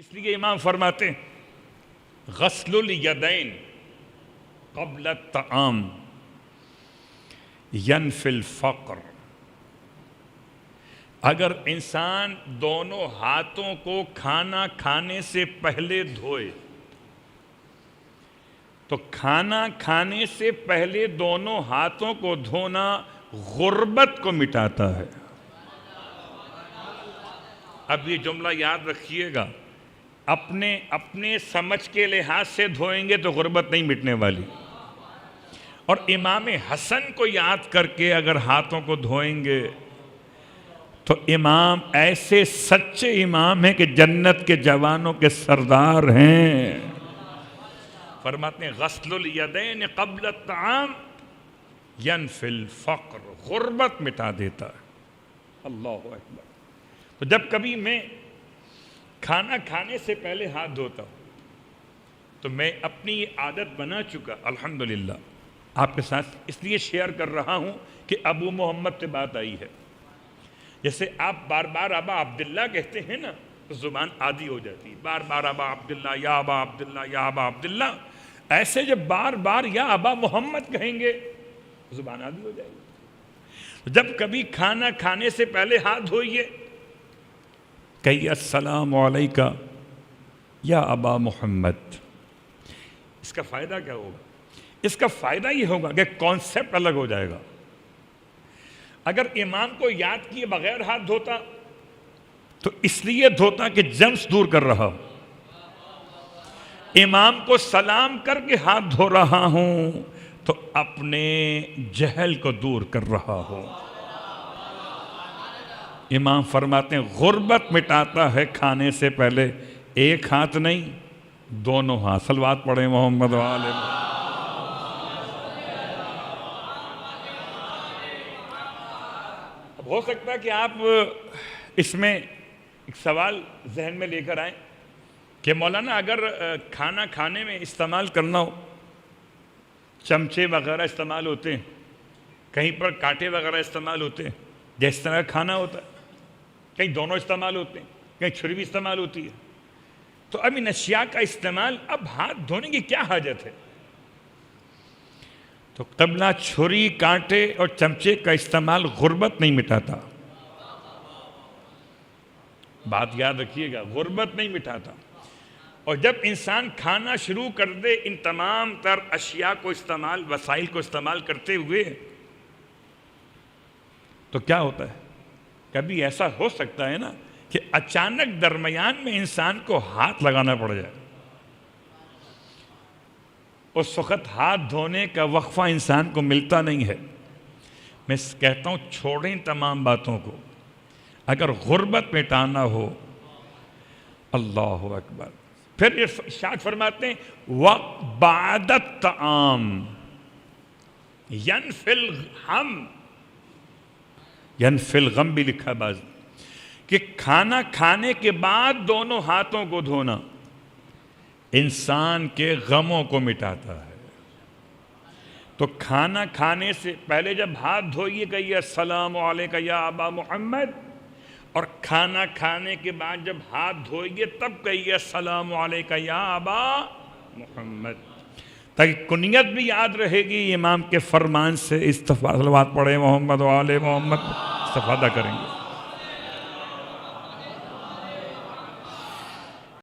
اس لیے امام فرماتے ہیں غسل الیدین قبل الطعام ینفی الفقر۔ اگر انسان دونوں ہاتھوں کو کھانا کھانے سے پہلے دھوئے تو کھانا کھانے سے پہلے دونوں ہاتھوں کو دھونا غربت کو مٹاتا ہے۔ اب یہ جملہ یاد رکھیے گا، اپنے سمجھ کے لحاظ سے دھوئیں گے تو غربت نہیں مٹنے والی، اور امام حسن کو یاد کر کے اگر ہاتھوں کو دھوئیں گے تو امام ایسے سچے امام ہیں کہ جنت کے جوانوں کے سردار ہیں۔ فرماتے ہیں غسل الیدین قبل الطعام ینفی الفقر، غربت مٹا دیتا ہے۔ اللہ اکبر۔ تو جب کبھی میں کھانا کھانے سے پہلے ہاتھ دھوتا ہوں تو میں اپنی یہ عادت بنا چکا، الحمدللہ آپ کے ساتھ اس لیے شیئر کر رہا ہوں کہ ابو محمد سے بات آئی ہے۔ جیسے آپ بار بار ابا عبداللہ کہتے ہیں نا تو زبان عادی ہو جاتی ہے، بار بار ابا عبداللہ، یا ابا عبداللہ، یا ابا عبداللہ۔ ایسے جب بار بار یا ابا محمد کہیں گے زبان عادی ہو جائے گی۔ جب کبھی کھانا کھانے سے پہلے ہاتھ دھوئیے، کہیے السلام علیکہ یا ابا محمد۔ اس کا فائدہ کیا ہوگا؟ اس کا فائدہ یہ ہوگا کہ کانسیپٹ الگ ہو جائے گا۔ اگر امام کو یاد کیے بغیر ہاتھ دھوتا تو اس لیے دھوتا کہ جرمز دور کر رہا ہوں، امام کو سلام کر کے ہاتھ دھو رہا ہوں تو اپنے جہل کو دور کر رہا ہوں۔ امام فرماتے ہیں غربت مٹاتا ہے کھانے سے پہلے ایک ہاتھ نہیں، دونوں ہاتھ۔ صلوات پڑھیں محمد وآلہ محمد۔ اب ہو سکتا ہے کہ آپ اس میں ایک سوال ذہن میں لے کر آئیں کہ مولانا اگر کھانا کھانے میں استعمال کرنا ہو، چمچے وغیرہ استعمال ہوتے ہیں، کہیں پر کانٹے وغیرہ استعمال ہوتے ہیں، جس طرح کھانا ہوتا ہے، کہیں دونوں استعمال ہوتے ہیں، کہیں چھری بھی استعمال ہوتی ہے، تو اب ان اشیاء کا استعمال اب ہاتھ دھونے کی کیا حاجت ہے؟ تو قبلہ چھری، کانٹے اور چمچے کا استعمال غربت نہیں مٹاتا۔ بات یاد رکھیے گا، غربت نہیں مٹاتا۔ اور جب انسان کھانا شروع کر دے ان تمام تر اشیاء کو استعمال، وسائل کو استعمال کرتے ہوئے، تو کیا ہوتا ہے؟ کبھی ایسا ہو سکتا ہے نا کہ اچانک درمیان میں انسان کو ہاتھ لگانا پڑ جائے، اس وقت ہاتھ دھونے کا وقفہ انسان کو ملتا نہیں ہے۔ میں کہتا ہوں چھوڑیں تمام باتوں کو، اگر غربت مٹانا ہو۔ اللہ اکبر۔ پھر ارشاد فرماتے ہیں وَبَعْدَ الطَّعَامِ يَنْفِي الْغَمَّ، يَنْفِي الْغَمَّ بھی لکھا بعض، کہ کھانا کھانے کے بعد دونوں ہاتھوں کو دھونا انسان کے غموں کو مٹاتا ہے۔ تو کھانا کھانے سے پہلے جب ہاتھ دھوئیے کہیے السلام علیکہ یا ابا محمد، اور کھانا کھانے کے بعد جب ہاتھ دھوئیے تب کہیے السلام علیکہ یا ابا محمد، تاکہ کنیت بھی یاد رہے گی۔ امام کے فرمان سے صلوات پڑھیں محمد وآلہ محمد، استفادہ کریں گے۔